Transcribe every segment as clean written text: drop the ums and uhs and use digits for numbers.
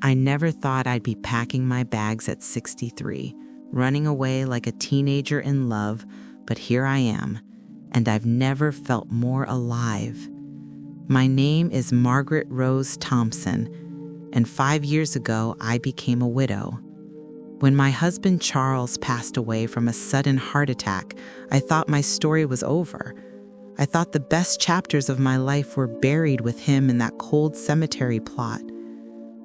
I never thought I'd be packing my bags at 63, running away like a teenager in love, but here I am, and I've never felt more alive. My name is Margaret Rose Thompson, and 5 years ago I became a widow. When my husband Charles passed away from a sudden heart attack, I thought my story was over. I thought the best chapters of my life were buried with him in that cold cemetery plot.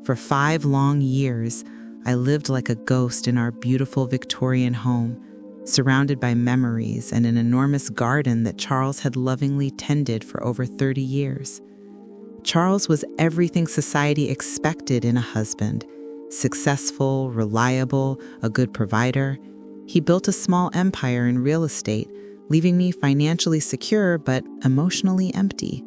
For 5 long years, I lived like a ghost in our beautiful Victorian home, surrounded by memories and an enormous garden that Charles had lovingly tended for over 30 years. Charles was everything society expected in a husband: successful, reliable, a good provider. He built a small empire in real estate, leaving me financially secure but emotionally empty.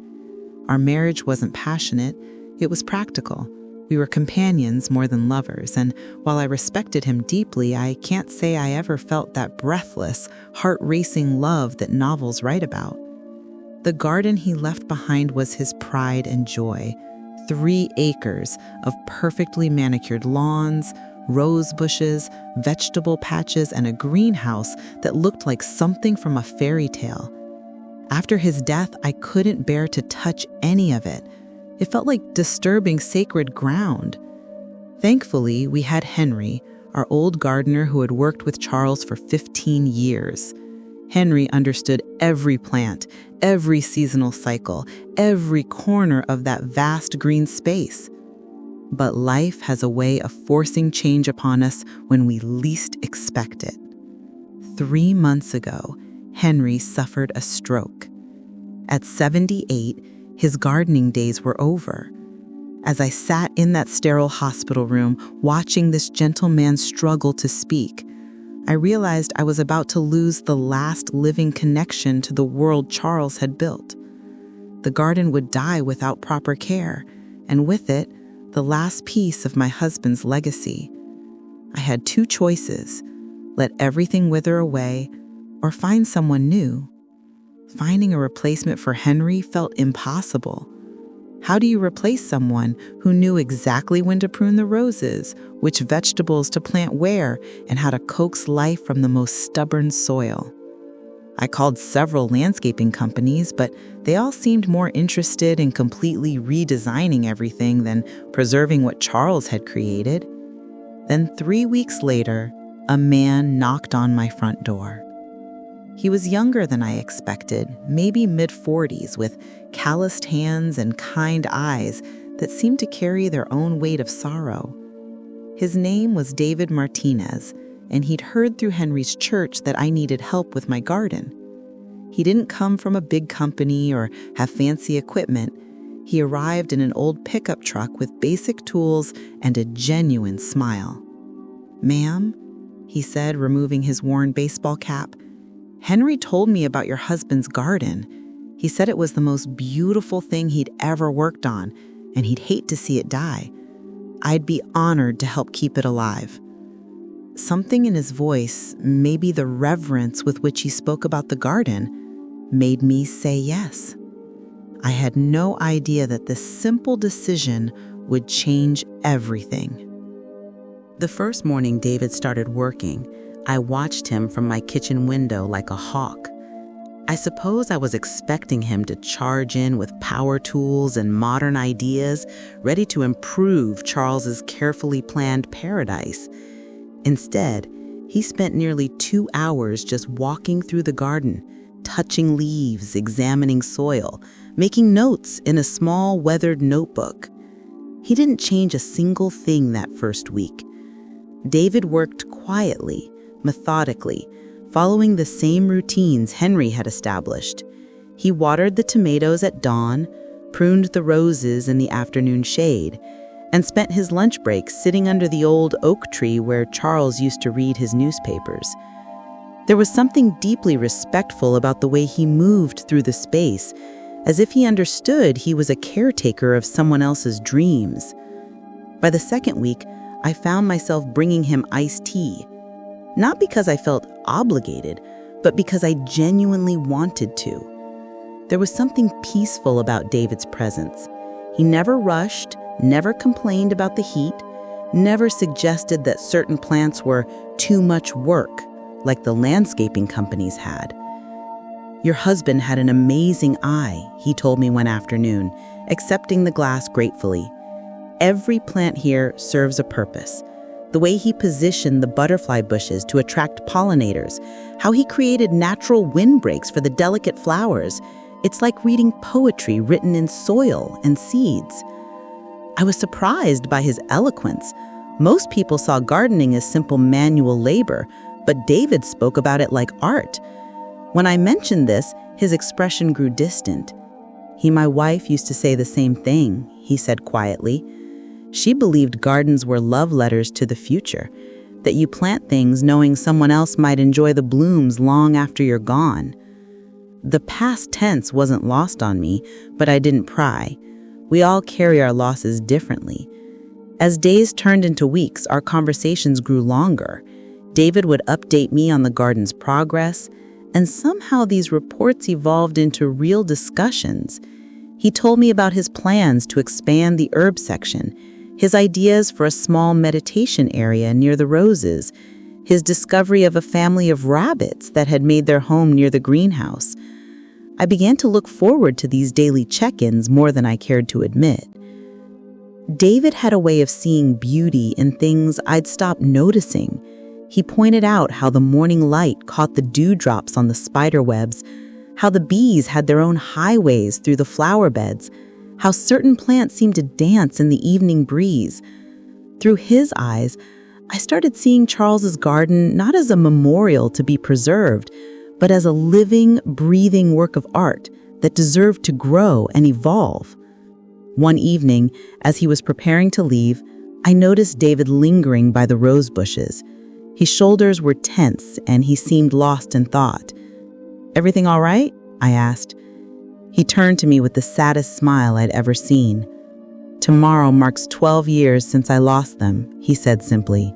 Our marriage wasn't passionate, it was practical. We were companions more than lovers, and while I respected him deeply, I can't say I ever felt that breathless, heart-racing love that novels write about. The garden he left behind was his pride and joy. 3 acres of perfectly manicured lawns, rose bushes, vegetable patches, and a greenhouse that looked like something from a fairy tale. After his death, I couldn't bear to touch any of it. It felt like disturbing sacred ground. Thankfully, we had Henry, our old gardener who had worked with Charles for 15 years. Henry understood every plant, every seasonal cycle, every corner of that vast green space. But life has a way of forcing change upon us when we least expect it. 3 months ago, Henry suffered a stroke. At 78, his gardening days were over. As I sat in that sterile hospital room, watching this gentle man struggle to speak, I realized I was about to lose the last living connection to the world Charles had built. The garden would die without proper care, and with it, the last piece of my husband's legacy. I had 2 choices: let everything wither away, or find someone new. Finding a replacement for Henry felt impossible. How do you replace someone who knew exactly when to prune the roses, which vegetables to plant where, and how to coax life from the most stubborn soil? I called several landscaping companies, but they all seemed more interested in completely redesigning everything than preserving what Charles had created. Then 3 weeks later, a man knocked on my front door. He was younger than I expected, maybe mid-40s, with calloused hands and kind eyes that seemed to carry their own weight of sorrow. His name was David Martinez, and he'd heard through Henry's church that I needed help with my garden. He didn't come from a big company or have fancy equipment. He arrived in an old pickup truck with basic tools and a genuine smile. "Ma'am," he said, removing his worn baseball cap, "Henry told me about your husband's garden. He said it was the most beautiful thing he'd ever worked on, and he'd hate to see it die. I'd be honored to help keep it alive." Something in his voice, maybe the reverence with which he spoke about the garden, made me say yes. I had no idea that this simple decision would change everything. The first morning David started working, I watched him from my kitchen window like a hawk. I suppose I was expecting him to charge in with power tools and modern ideas, ready to improve Charles's carefully planned paradise. Instead, he spent nearly 2 hours just walking through the garden, touching leaves, examining soil, making notes in a small weathered notebook. He didn't change a single thing that first week. David worked quietly, methodically, following the same routines Henry had established. He watered the tomatoes at dawn, pruned the roses in the afternoon shade, and spent his lunch break sitting under the old oak tree where Charles used to read his newspapers. There was something deeply respectful about the way he moved through the space, as if he understood he was a caretaker of someone else's dreams. By the second week, I found myself bringing him iced tea. Not because I felt obligated, but because I genuinely wanted to. There was something peaceful about David's presence. He never rushed, never complained about the heat, never suggested that certain plants were too much work, like the landscaping companies had. "Your husband had an amazing eye," he told me one afternoon, accepting the glass gratefully. "Every plant here serves a purpose. The way he positioned the butterfly bushes to attract pollinators, how he created natural windbreaks for the delicate flowers. It's like reading poetry written in soil and seeds." I was surprised by his eloquence. Most people saw gardening as simple manual labor, but David spoke about it like art. When I mentioned this, his expression grew distant. "My wife used to say the same thing," he said quietly. "She believed gardens were love letters to the future, that you plant things knowing someone else might enjoy the blooms long after you're gone." The past tense wasn't lost on me, but I didn't pry. We all carry our losses differently. As days turned into weeks, our conversations grew longer. David would update me on the garden's progress, and somehow these reports evolved into real discussions. He told me about his plans to expand the herb section, his ideas for a small meditation area near the roses, his discovery of a family of rabbits that had made their home near the greenhouse. I began to look forward to these daily check-ins more than I cared to admit. David had a way of seeing beauty in things I'd stopped noticing. He pointed out how the morning light caught the dewdrops on the spider webs, how the bees had their own highways through the flower beds, how certain plants seemed to dance in the evening breeze. Through his eyes, I started seeing Charles's garden not as a memorial to be preserved, but as a living, breathing work of art that deserved to grow and evolve. One evening, as he was preparing to leave, I noticed David lingering by the rose bushes. His shoulders were tense and he seemed lost in thought. "Everything all right?" I asked. He turned to me with the saddest smile I'd ever seen. "Tomorrow marks 12 years since I lost them," he said simply.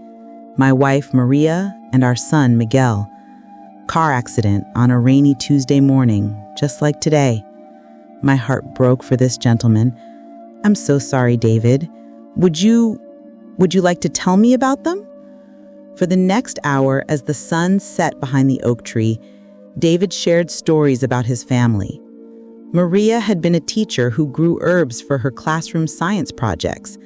"My wife, Maria, and our son, Miguel. Car accident on a rainy Tuesday morning, just like today." My heart broke for this gentleman. "I'm so sorry, David. Would you like to tell me about them?" For the next hour, as the sun set behind the oak tree, David shared stories about his family. Maria had been a teacher who grew herbs for her classroom science projects.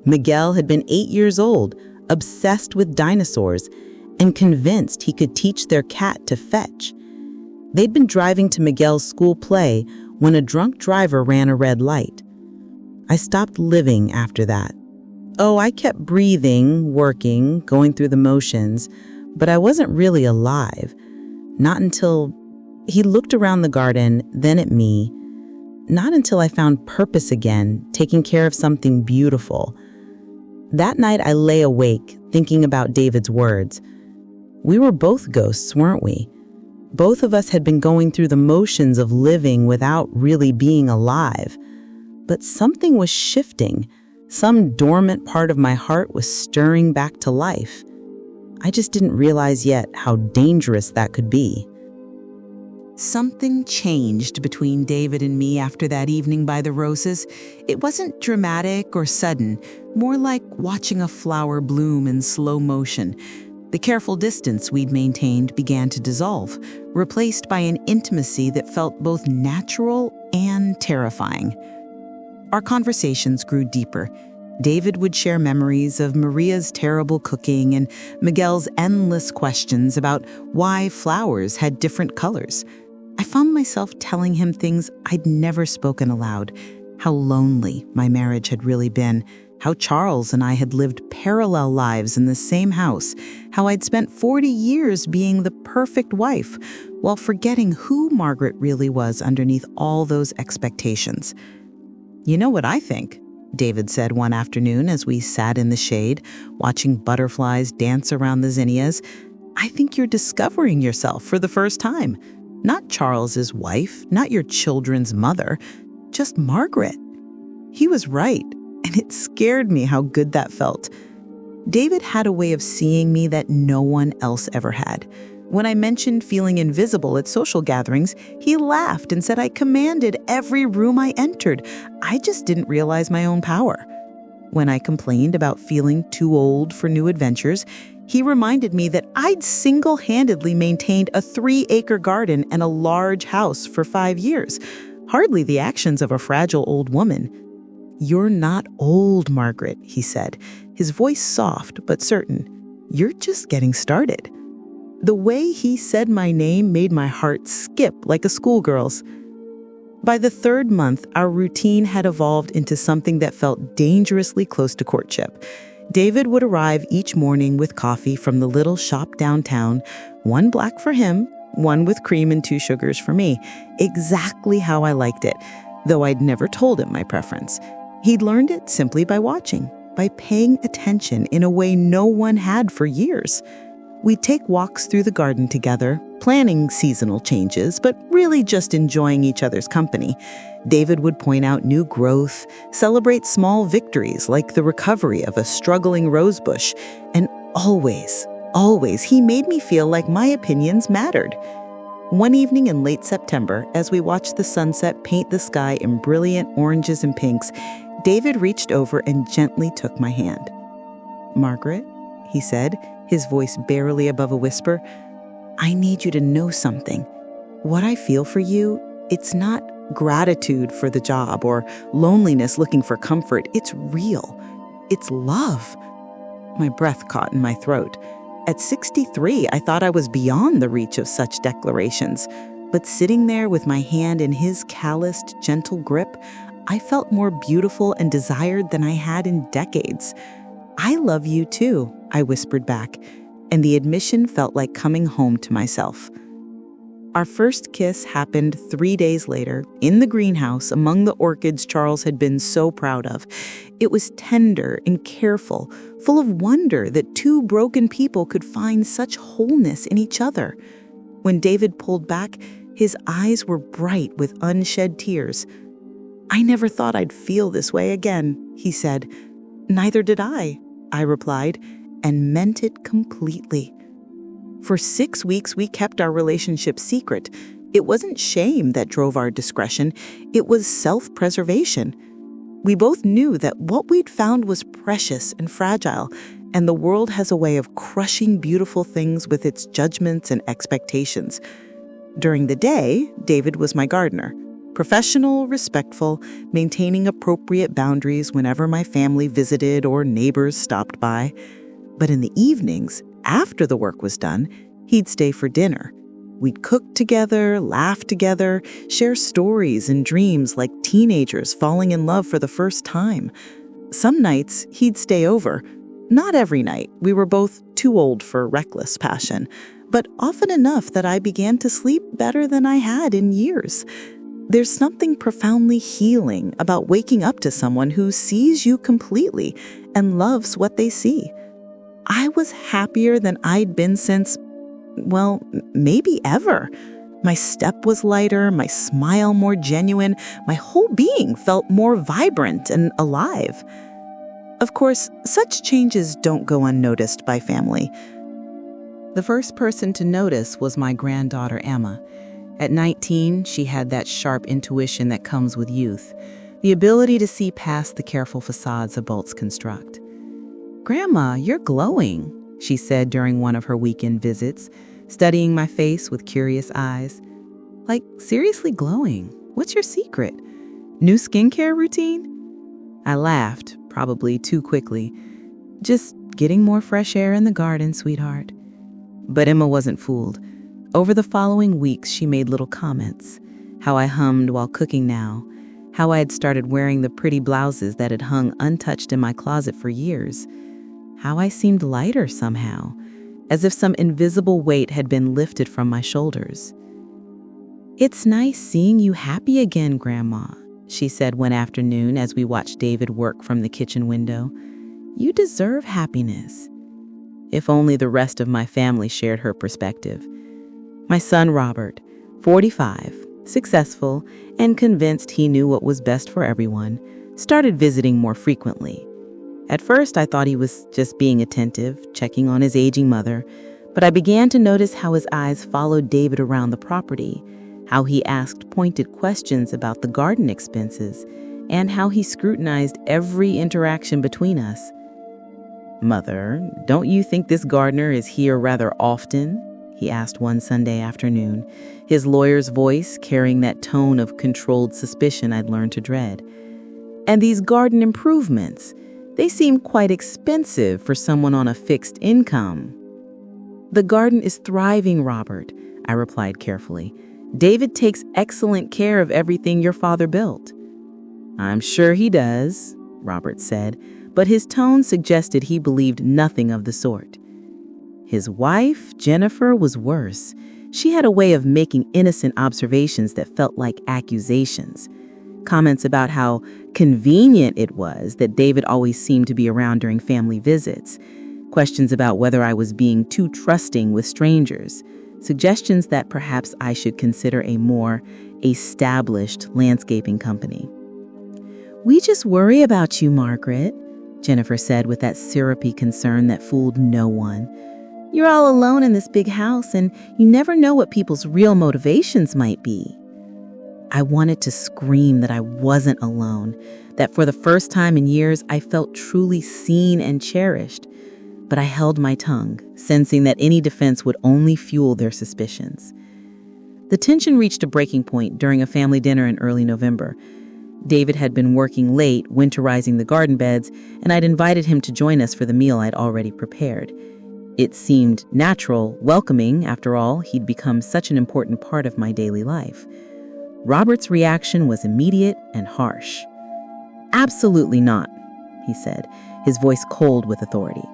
Miguel had been 8 years old, obsessed with dinosaurs, and convinced he could teach their cat to fetch. They'd been driving to Miguel's school play when a drunk driver ran a red light. I stopped living after that. Oh, I kept breathing, working, going through the motions, but I wasn't really alive. Not until he looked around the garden, then at me. Not until I found purpose again, taking care of something beautiful. That night I lay awake, thinking about David's words. We were both ghosts, weren't we? Both of us had been going through the motions of living without really being alive. But something was shifting. Some dormant part of my heart was stirring back to life. I just didn't realize yet how dangerous that could be. Something changed between David and me after that evening by the roses. It wasn't dramatic or sudden, more like watching a flower bloom in slow motion. The careful distance we'd maintained began to dissolve, replaced by an intimacy that felt both natural and terrifying. Our conversations grew deeper. David would share memories of Maria's terrible cooking and Miguel's endless questions about why flowers had different colors. I found myself telling him things I'd never spoken aloud, how lonely my marriage had really been, how Charles and I had lived parallel lives in the same house, how I'd spent 40 years being the perfect wife, while forgetting who Margaret really was underneath all those expectations. "You know what I think?" David said one afternoon as we sat in the shade, watching butterflies dance around the zinnias. "I think you're discovering yourself for the first time. Not Charles's wife, not your children's mother, just Margaret." He was right, and it scared me how good that felt. David had a way of seeing me that no one else ever had. When I mentioned feeling invisible at social gatherings, he laughed and said I commanded every room I entered. I just didn't realize my own power. When I complained about feeling too old for new adventures, he reminded me that I'd single-handedly maintained a 3-acre garden and a large house for 5 years. Hardly the actions of a fragile old woman. "You're not old, Margaret," he said, his voice soft but certain. "You're just getting started." The way he said my name made my heart skip like a schoolgirl's. By the 3rd month, our routine had evolved into something that felt dangerously close to courtship. David would arrive each morning with coffee from the little shop downtown, 1 black for him, 1 with cream and 2 sugars for me, exactly how I liked it, though I'd never told him my preference. He'd learned it simply by watching, by paying attention in a way no one had for years. We'd take walks through the garden together, planning seasonal changes, but really just enjoying each other's company. David would point out new growth, celebrate small victories like the recovery of a struggling rose bush, and always, he made me feel like my opinions mattered. One evening in late September, as we watched the sunset paint the sky in brilliant oranges and pinks, David reached over and gently took my hand. "Margaret," he said, his voice barely above a whisper, "I need you to know something. What I feel for you, it's not gratitude for the job or loneliness looking for comfort. It's real. It's love." My breath caught in my throat. At 63, I thought I was beyond the reach of such declarations. But sitting there with my hand in his calloused, gentle grip, I felt more beautiful and desired than I had in decades. "I love you too," I whispered back, and the admission felt like coming home to myself. Our first kiss happened 3 days later, in the greenhouse among the orchids Charles had been so proud of. It was tender and careful, full of wonder that 2 broken people could find such wholeness in each other. When David pulled back, his eyes were bright with unshed tears. "I never thought I'd feel this way again," he said. "Neither did I replied, and meant it completely. For 6 weeks, we kept our relationship secret. It wasn't shame that drove our discretion. It was self-preservation. We both knew that what we'd found was precious and fragile, and the world has a way of crushing beautiful things with its judgments and expectations. During the day, David was my gardener. Professional, respectful, maintaining appropriate boundaries whenever my family visited or neighbors stopped by. But in the evenings, after the work was done, he'd stay for dinner. We'd cook together, laugh together, share stories and dreams like teenagers falling in love for the first time. Some nights, he'd stay over. Not every night. We were both too old for reckless passion, but often enough that I began to sleep better than I had in years. There's something profoundly healing about waking up to someone who sees you completely and loves what they see. I was happier than I'd been since, well, maybe ever. My step was lighter, my smile more genuine, my whole being felt more vibrant and alive. Of course, such changes don't go unnoticed by family. The first person to notice was my granddaughter, Emma. At 19, she had that sharp intuition that comes with youth, the ability to see past the careful facades adults construct. "Grandma, you're glowing," she said during one of her weekend visits, studying my face with curious eyes. "Like, seriously glowing. What's your secret? New skincare routine?" I laughed, probably too quickly. "Just getting more fresh air in the garden, sweetheart." But Emma wasn't fooled. Over the following weeks, she made little comments. How I hummed while cooking now. How I had started wearing the pretty blouses that had hung untouched in my closet for years. How I seemed lighter somehow, as if some invisible weight had been lifted from my shoulders. "It's nice seeing you happy again, Grandma," she said one afternoon as we watched David work from the kitchen window. "You deserve happiness." If only the rest of my family shared her perspective. My son Robert, 45, successful, and convinced he knew what was best for everyone, started visiting more frequently. At first, I thought he was just being attentive, checking on his aging mother, but I began to notice how his eyes followed David around the property, how he asked pointed questions about the garden expenses, and how he scrutinized every interaction between us. "Mother, don't you think this gardener is here rather often?" he asked one Sunday afternoon, his lawyer's voice carrying that tone of controlled suspicion I'd learned to dread. "And these garden improvements, they seem quite expensive for someone on a fixed income." "The garden is thriving, Robert," I replied carefully. "David takes excellent care of everything your father built." "I'm sure he does," Robert said, but his tone suggested he believed nothing of the sort. His wife, Jennifer, was worse. She had a way of making innocent observations that felt like accusations. Comments about how convenient it was that David always seemed to be around during family visits. Questions about whether I was being too trusting with strangers. Suggestions that perhaps I should consider a more established landscaping company. "We just worry about you, Margaret," Jennifer said with that syrupy concern that fooled no one. "You're all alone in this big house, and you never know what people's real motivations might be." I wanted to scream that I wasn't alone, that for the first time in years I felt truly seen and cherished. But I held my tongue, sensing that any defense would only fuel their suspicions. The tension reached a breaking point during a family dinner in early November. David had been working late, winterizing the garden beds, and I'd invited him to join us for the meal I'd already prepared. It seemed natural, welcoming. After all, he'd become such an important part of my daily life. Robert's reaction was immediate and harsh. "Absolutely not," he said, his voice cold with authority.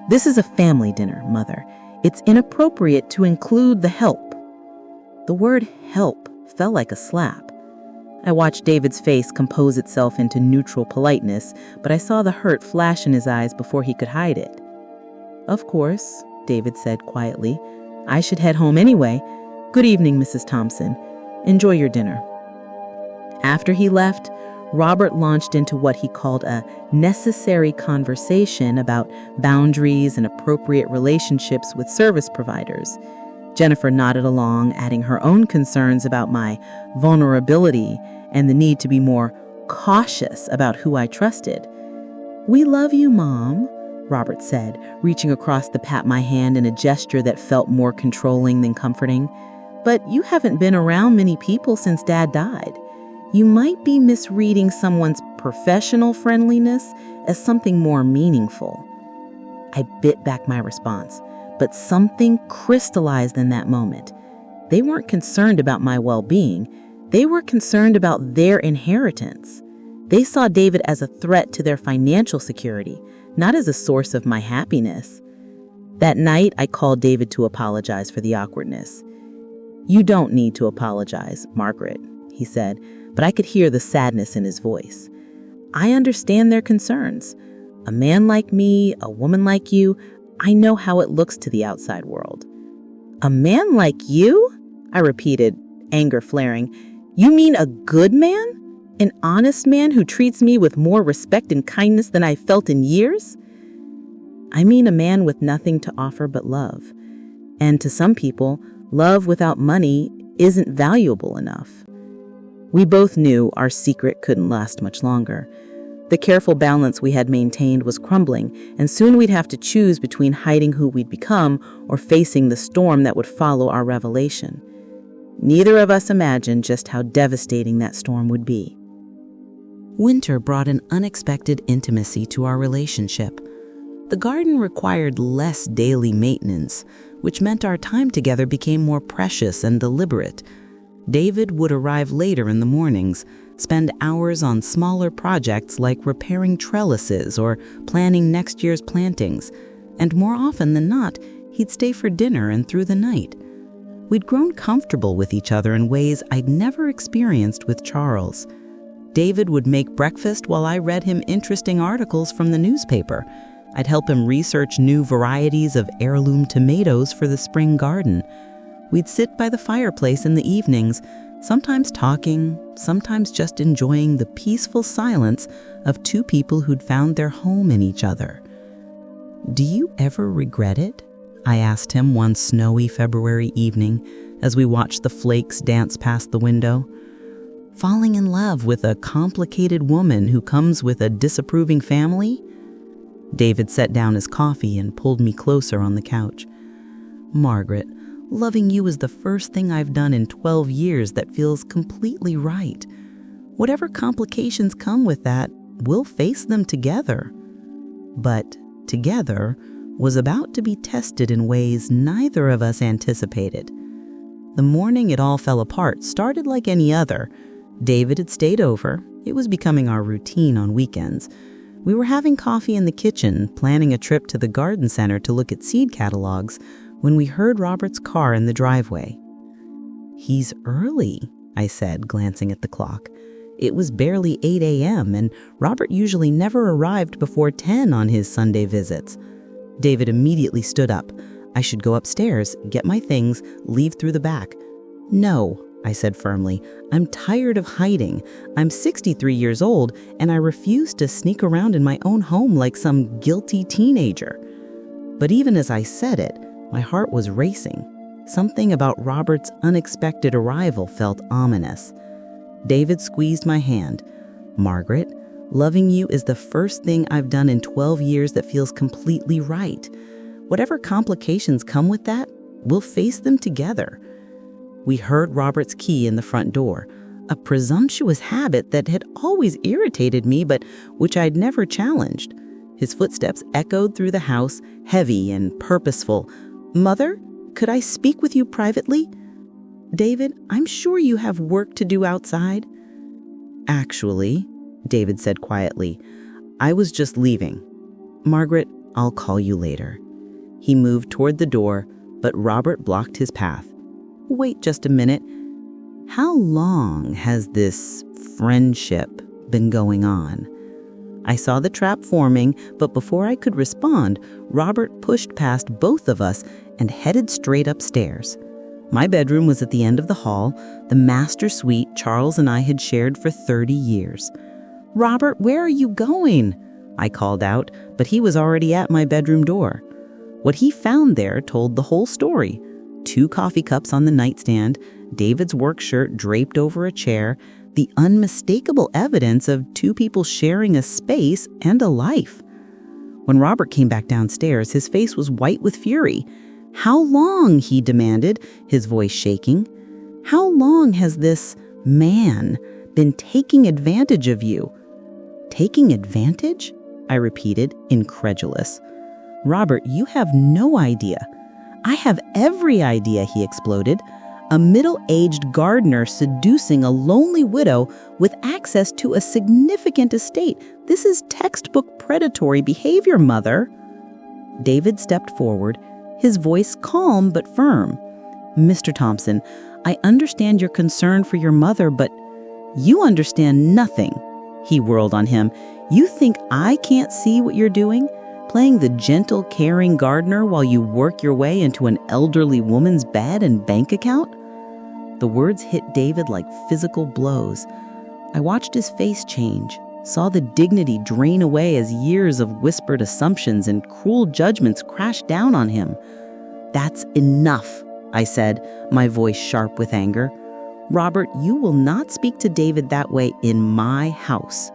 "This is a family dinner, Mother. It's inappropriate to include the help." The word help felt like a slap. I watched David's face compose itself into neutral politeness, but I saw the hurt flash in his eyes before he could hide it. "Of course," David said quietly. "I should head home anyway. Good evening, Mrs. Thompson. Enjoy your dinner." After he left, Robert launched into what he called a necessary conversation about boundaries and appropriate relationships with service providers. Jennifer nodded along, adding her own concerns about my vulnerability and the need to be more cautious about who I trusted. "We love you, Mom," Robert said, reaching across to pat my hand in a gesture that felt more controlling than comforting. "But you haven't been around many people since Dad died. You might be misreading someone's professional friendliness as something more meaningful." I bit back my response, but something crystallized in that moment. They weren't concerned about my well-being. They were concerned about their inheritance. They saw David as a threat to their financial security, not as a source of my happiness. That night, I called David to apologize for the awkwardness. "You don't need to apologize, Margaret," he said, but I could hear the sadness in his voice. "I understand their concerns. A man like me, a woman like you, I know how it looks to the outside world." "A man like you?" I repeated, anger flaring. "You mean a good man? An honest man who treats me with more respect and kindness than I've felt in years?" "I mean a man with nothing to offer but love. And to some people, love without money isn't valuable enough." We both knew our secret couldn't last much longer. The careful balance we had maintained was crumbling, and soon we'd have to choose between hiding who we'd become or facing the storm that would follow our revelation. Neither of us imagined just how devastating that storm would be. Winter brought an unexpected intimacy to our relationship. The garden required less daily maintenance, which meant our time together became more precious and deliberate. David would arrive later in the mornings, spend hours on smaller projects like repairing trellises or planning next year's plantings, and more often than not, he'd stay for dinner and through the night. We'd grown comfortable with each other in ways I'd never experienced with Charles. David would make breakfast while I read him interesting articles from the newspaper. I'd help him research new varieties of heirloom tomatoes for the spring garden. We'd sit by the fireplace in the evenings, sometimes talking, sometimes just enjoying the peaceful silence of two people who'd found their home in each other. "Do you ever regret it?" I asked him one snowy February evening as we watched the flakes dance past the window. falling in love with a complicated woman who comes with a disapproving family? David set down his coffee and pulled me closer on the couch. Margaret, loving you is the first thing I've done in 12 years that feels completely right. Whatever complications come with that, we'll face them together. But together was about to be tested in ways neither of us anticipated. The morning it all fell apart started like any other. David had stayed over. It was becoming our routine on weekends. We were having coffee in the kitchen, planning a trip to the garden center to look at seed catalogs, when we heard Robert's car in the driveway. "He's early," I said, glancing at the clock. It was barely 8 a.m., and Robert usually never arrived before 10 on his Sunday visits. David immediately stood up. I should go upstairs, get my things, leave through the back. "No," I said firmly. "I'm tired of hiding. I'm 63 years old, and I refuse to sneak around in my own home like some guilty teenager." But even as I said it, my heart was racing. Something about Robert's unexpected arrival felt ominous. David squeezed my hand. "Margaret, loving you is the first thing I've done in 12 years that feels completely right. Whatever complications come with that, we'll face them together." We heard Robert's key in the front door, a presumptuous habit that had always irritated me but which I'd never challenged. His footsteps echoed through the house, heavy and purposeful. "Mother, could I speak with you privately?" "David, I'm sure you have work to do outside." "Actually," David said quietly, "I was just leaving. Margaret, I'll call you later." He moved toward the door, but Robert blocked his path. "Wait just a minute. How long has this friendship been going on?" I saw the trap forming, but before I could respond, Robert pushed past both of us and headed straight upstairs. My bedroom was at the end of the hall, the master suite Charles and I had shared for 30 years. "Robert, where are you going?" I called out, but he was already at my bedroom door. What he found there told the whole story. 2 coffee cups on the nightstand, David's work shirt draped over a chair, the unmistakable evidence of 2 people sharing a space and a life. When Robert came back downstairs, his face was white with fury. "How long?" he demanded, his voice shaking. "How long has this man been taking advantage of you?" "Taking advantage?" I repeated, incredulous. "Robert, you have no idea." "I have every idea," he exploded. "A middle-aged gardener seducing a lonely widow with access to a significant estate. This is textbook predatory behavior, Mother." David stepped forward, his voice calm but firm. "Mr. Thompson, I understand your concern for your mother, but you understand nothing." He whirled on him. "You think I can't see what you're doing? Playing the gentle, caring gardener while you work your way into an elderly woman's bed and bank account?" The words hit David like physical blows. I watched his face change, saw the dignity drain away as years of whispered assumptions and cruel judgments crashed down on him. "That's enough," I said, my voice sharp with anger. "Robert, you will not speak to David that way in my house."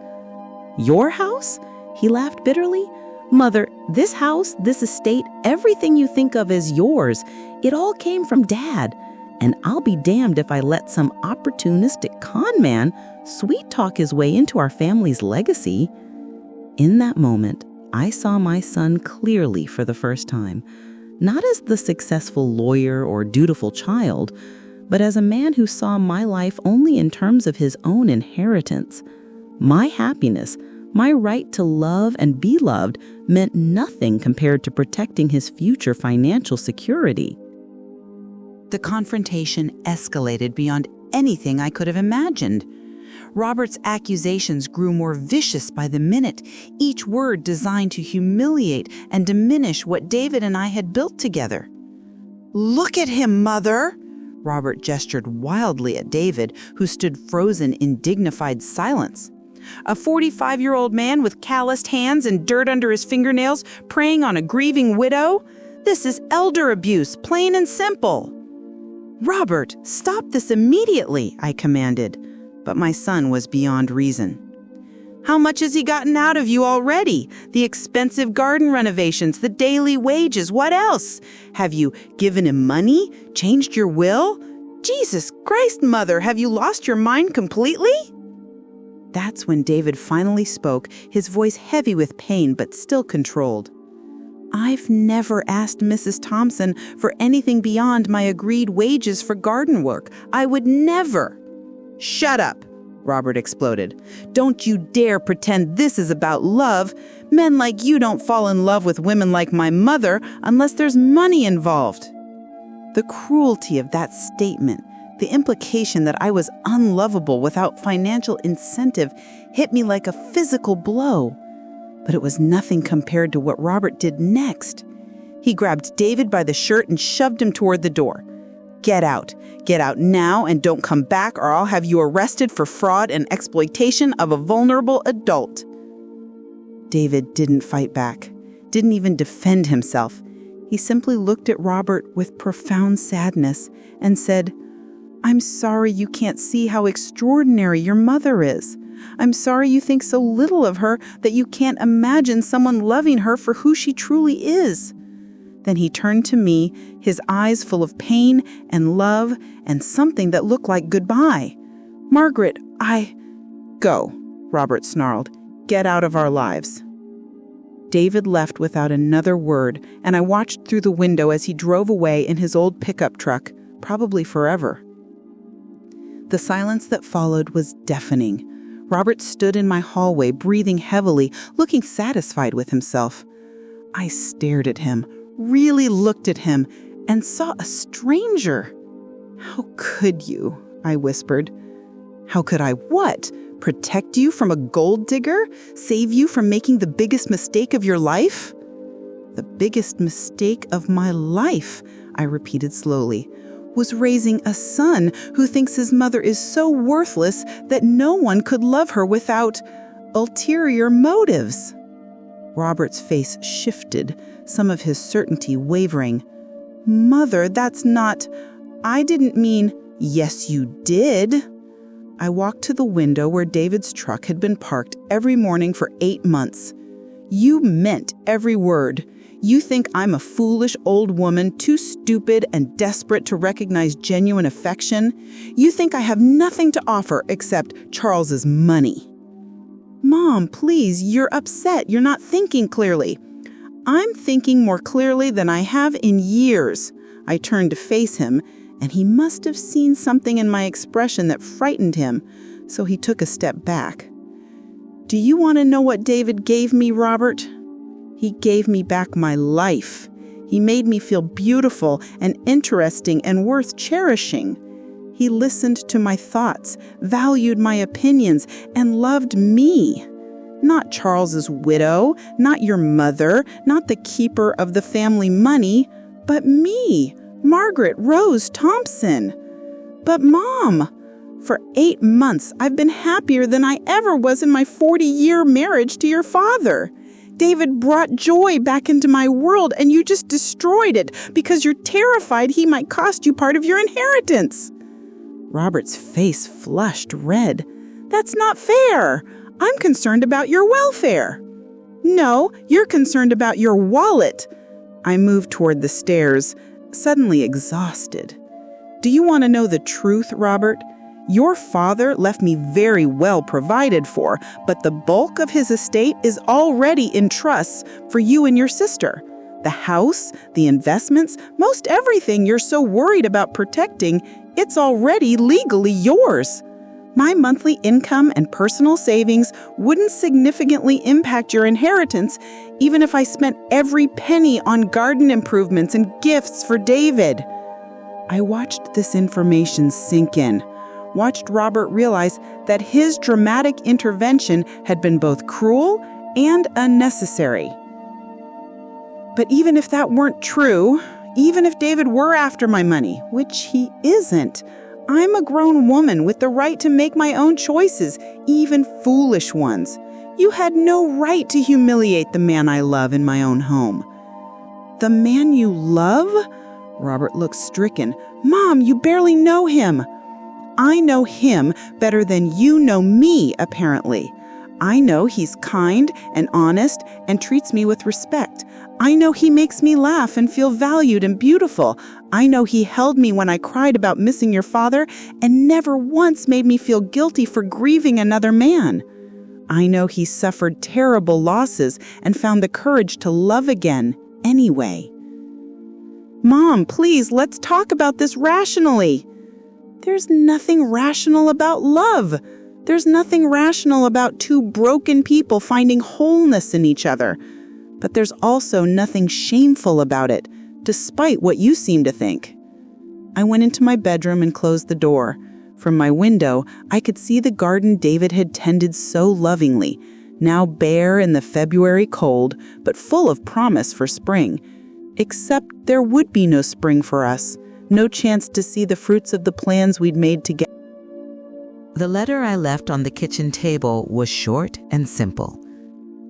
"Your house?" He laughed bitterly. "Mother, this house, this estate, everything you think of as yours, it all came from Dad. And I'll be damned if I let some opportunistic con man sweet-talk his way into our family's legacy." In that moment, I saw my son clearly for the first time, not as the successful lawyer or dutiful child, but as a man who saw my life only in terms of his own inheritance. My happiness, my right to love and be loved, meant nothing compared to protecting his future financial security. The confrontation escalated beyond anything I could have imagined. Robert's accusations grew more vicious by the minute, each word designed to humiliate and diminish what David and I had built together. "Look at him, Mother!" Robert gestured wildly at David, who stood frozen in dignified silence. "A 45-year-old man with calloused hands and dirt under his fingernails preying on a grieving widow? This is elder abuse, plain and simple." "Robert, stop this immediately," I commanded. But my son was beyond reason. How much has he gotten out of you already? The expensive garden renovations, the daily wages, what else? Have you given him money? Changed your will? Jesus Christ, Mother, have you lost your mind completely? That's when David finally spoke, his voice heavy with pain but still controlled. I've never asked Mrs. Thompson for anything beyond my agreed wages for garden work. I would never. Shut up, Robert exploded. Don't you dare pretend this is about love. Men like you don't fall in love with women like my mother unless there's money involved. The cruelty of that statement, the implication that I was unlovable without financial incentive, hit me like a physical blow. But it was nothing compared to what Robert did next. He grabbed David by the shirt and shoved him toward the door. Get out. Get out now and don't come back, or I'll have you arrested for fraud and exploitation of a vulnerable adult. David didn't fight back, didn't even defend himself. He simply looked at Robert with profound sadness and said, I'm sorry you can't see how extraordinary your mother is. I'm sorry you think so little of her that you can't imagine someone loving her for who she truly is. Then he turned to me, his eyes full of pain and love and something that looked like goodbye. Margaret, Go, Robert snarled. Get out of our lives. David left without another word, and I watched through the window as he drove away in his old pickup truck, probably forever. The silence that followed was deafening. Robert stood in my hallway, breathing heavily, looking satisfied with himself. I stared at him, really looked at him, and saw a stranger. How could you? I whispered. How could I what? Protect you from a gold digger? Save you from making the biggest mistake of your life? The biggest mistake of my life, I repeated slowly, was raising a son who thinks his mother is so worthless that no one could love her without ulterior motives. Robert's face shifted, some of his certainty wavering. Mother, that's not... I didn't mean... Yes, you did. I walked to the window where David's truck had been parked every morning for 8 months. You meant every word. You think I'm a foolish old woman, too stupid and desperate to recognize genuine affection? You think I have nothing to offer except Charles's money. Mom, please, you're upset. You're not thinking clearly. I'm thinking more clearly than I have in years. I turned to face him, and he must have seen something in my expression that frightened him, so he took a step back. Do you want to know what David gave me, Robert? He gave me back my life. He made me feel beautiful and interesting and worth cherishing. He listened to my thoughts, valued my opinions, and loved me. Not Charles's widow, not your mother, not the keeper of the family money, but me, Margaret Rose Thompson. But Mom, for 8 months, I've been happier than I ever was in my 40-year marriage to your father. David brought joy back into my world, and you just destroyed it because you're terrified he might cost you part of your inheritance. Robert's face flushed red. That's not fair. I'm concerned about your welfare. No, you're concerned about your wallet. I moved toward the stairs, suddenly exhausted. Do you want to know the truth, Robert? Your father left me very well provided for, but the bulk of his estate is already in trusts for you and your sister. The house, the investments, most everything you're so worried about protecting, it's already legally yours. My monthly income and personal savings wouldn't significantly impact your inheritance, even if I spent every penny on garden improvements and gifts for David. I watched this information sink in. Watched Robert realize that his dramatic intervention had been both cruel and unnecessary. But even if that weren't true, even if David were after my money, which he isn't, I'm a grown woman with the right to make my own choices, even foolish ones. You had no right to humiliate the man I love in my own home. The man you love? Robert looked stricken. Mom, you barely know him. I know him better than you know me, apparently. I know he's kind and honest and treats me with respect. I know he makes me laugh and feel valued and beautiful. I know he held me when I cried about missing your father and never once made me feel guilty for grieving another man. I know he suffered terrible losses and found the courage to love again anyway. Mom, please, let's talk about this rationally. There's nothing rational about love. There's nothing rational about two broken people finding wholeness in each other. But there's also nothing shameful about it, despite what you seem to think. I went into my bedroom and closed the door. From my window, I could see the garden David had tended so lovingly, now bare in the February cold, but full of promise for spring. Except there would be no spring for us, no chance to see the fruits of the plans we'd made together. The letter I left on the kitchen table was short and simple.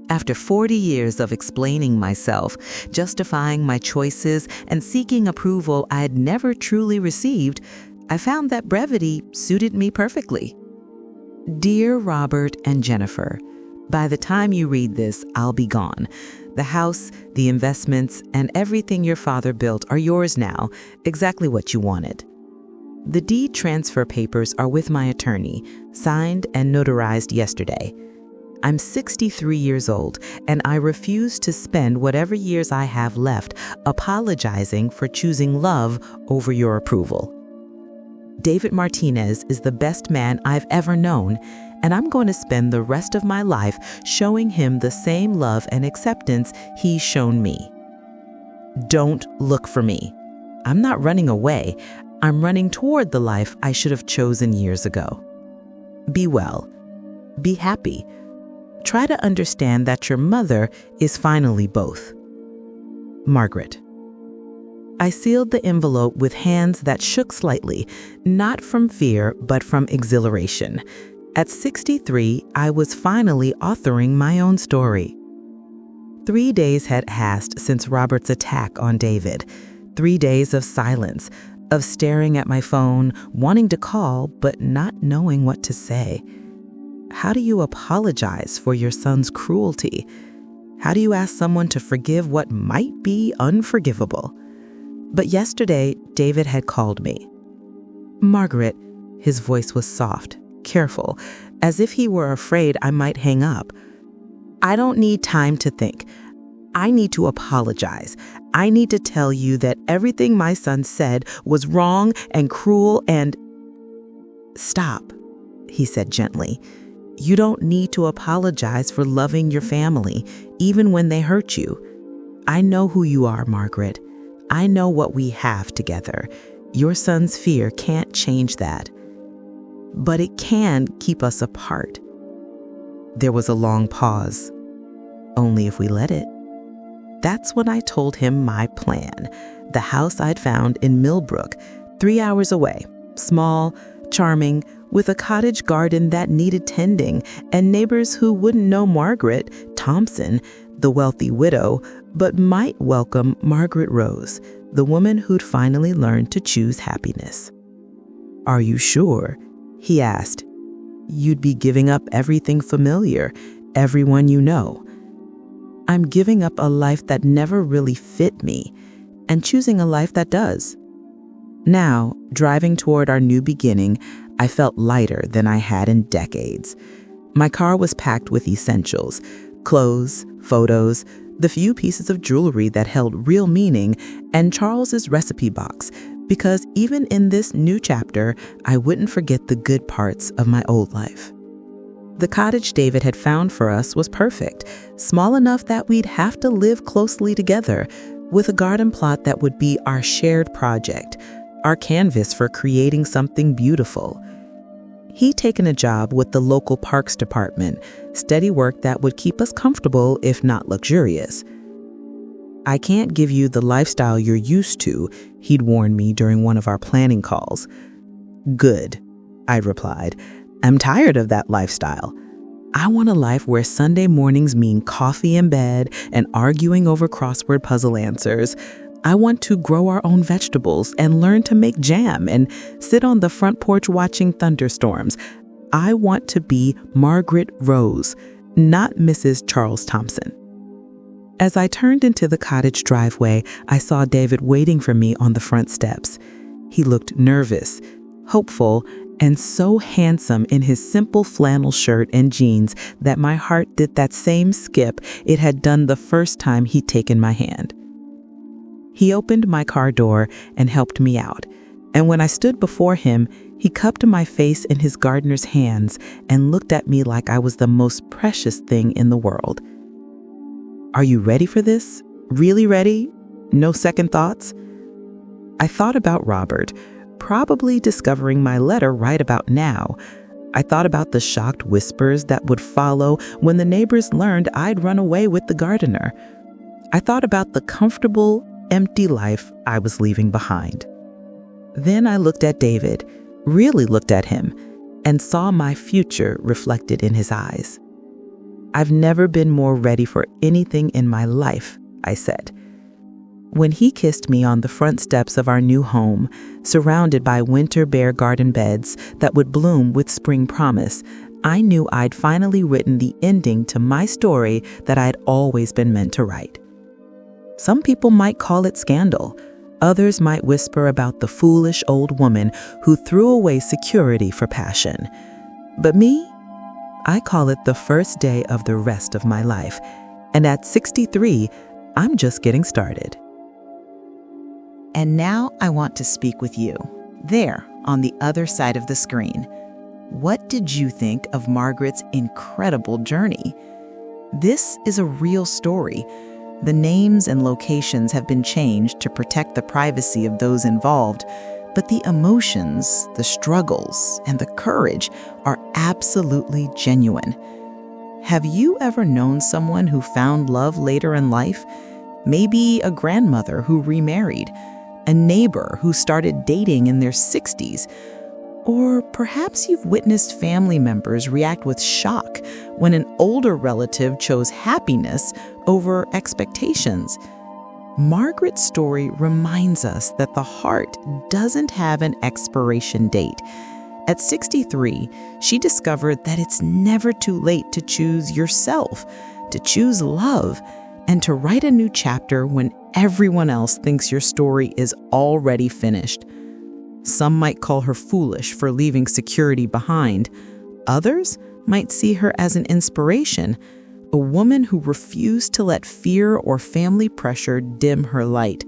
After 40 years of explaining myself, justifying my choices, and seeking approval I had never truly received, I found that brevity suited me perfectly. Dear Robert and Jennifer, by the time you read this, I'll be gone. The house, the investments, and everything your father built are yours now, exactly what you wanted. The deed transfer papers are with my attorney, signed and notarized yesterday. I'm 63 years old, and I refuse to spend whatever years I have left apologizing for choosing love over your approval. David Martinez is the best man I've ever known, and I'm going to spend the rest of my life showing him the same love and acceptance he's shown me. Don't look for me. I'm not running away. I'm running toward the life I should have chosen years ago. Be well. Be happy. Try to understand that your mother is finally both. Margaret. I sealed the envelope with hands that shook slightly, not from fear, but from exhilaration. At 63, I was finally authoring my own story. 3 days had passed since Robert's attack on David. 3 days of silence, of staring at my phone, wanting to call, but not knowing what to say. How do you apologize for your son's cruelty? How do you ask someone to forgive what might be unforgivable? But yesterday, David had called me. Margaret, his voice was soft, careful, as if he were afraid I might hang up. I don't need time to think. I need to apologize. I need to tell you that everything my son said was wrong and cruel and... Stop, he said gently. You don't need to apologize for loving your family, even when they hurt you. I know who you are, Margaret. I know what we have together. Your son's fear can't change that. But it can keep us apart. There was a long pause. Only if we let it. That's when I told him my plan. The house I'd found in Millbrook, 3 hours away. Small, charming, with a cottage garden that needed tending, and neighbors who wouldn't know Margaret Thompson, the wealthy widow, but might welcome Margaret Rose, the woman who'd finally learned to choose happiness. Are you sure? He asked. You'd be giving up everything familiar, everyone you know. I'm giving up a life that never really fit me and choosing a life that does. Now, driving toward our new beginning, I felt lighter than I had in decades. My car was packed with essentials, clothes, photos, the few pieces of jewelry that held real meaning, and Charles's recipe box, because even in this new chapter, I wouldn't forget the good parts of my old life. The cottage David had found for us was perfect, small enough that we'd have to live closely together, with a garden plot that would be our shared project, our canvas for creating something beautiful. He'd taken a job with the local parks department, steady work that would keep us comfortable if not luxurious. I can't give you the lifestyle you're used to, he'd warned me during one of our planning calls. Good, I'd replied. I'm tired of that lifestyle. I want a life where Sunday mornings mean coffee in bed and arguing over crossword puzzle answers, I want to grow our own vegetables and learn to make jam and sit on the front porch watching thunderstorms. I want to be Margaret Rose, not Mrs. Charles Thompson. As I turned into the cottage driveway, I saw David waiting for me on the front steps. He looked nervous, hopeful, and so handsome in his simple flannel shirt and jeans that my heart did that same skip it had done the first time he'd taken my hand. He opened my car door and helped me out, and when I stood before him, he cupped my face in his gardener's hands and looked at me like I was the most precious thing in the world. "Are you ready for this? Really ready? No second thoughts?" I thought about Robert, probably discovering my letter right about now. I thought about the shocked whispers that would follow when the neighbors learned I'd run away with the gardener. I thought about the comfortable, empty life I was leaving behind. Then I looked at David, really looked at him, and saw my future reflected in his eyes. "I've never been more ready for anything in my life," I said. When he kissed me on the front steps of our new home, surrounded by winter bare garden beds that would bloom with spring promise, I knew I'd finally written the ending to my story that I'd always been meant to write. Some people might call it scandal. Others might whisper about the foolish old woman who threw away security for passion. But me, I call it the first day of the rest of my life. And at 63, I'm just getting started. And now I want to speak with you, there on the other side of the screen. What did you think of Margaret's incredible journey? This is a real story. The names and locations have been changed to protect the privacy of those involved, but the emotions, the struggles, and the courage are absolutely genuine. Have you ever known someone who found love later in life? Maybe a grandmother who remarried, a neighbor who started dating in their 60s, or perhaps you've witnessed family members react with shock when an older relative chose happiness over expectations. Margaret's story reminds us that the heart doesn't have an expiration date. At 63, she discovered that it's never too late to choose yourself, to choose love, and to write a new chapter when everyone else thinks your story is already finished. Some might call her foolish for leaving security behind. Others might see her as an inspiration, a woman who refused to let fear or family pressure dim her light.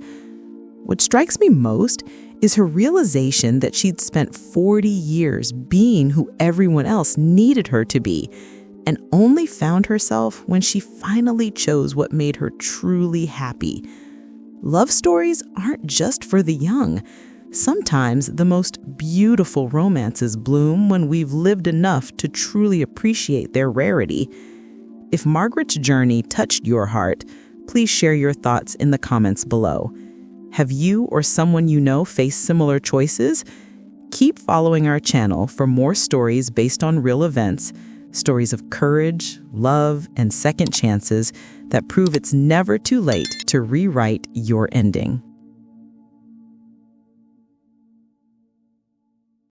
What strikes me most is her realization that she'd spent 40 years being who everyone else needed her to be, and only found herself when she finally chose what made her truly happy. Love stories aren't just for the young. Sometimes the most beautiful romances bloom when we've lived enough to truly appreciate their rarity. If Margaret's journey touched your heart, please share your thoughts in the comments below. Have you or someone you know faced similar choices? Keep following our channel for more stories based on real events, stories of courage, love, and second chances that prove it's never too late to rewrite your ending.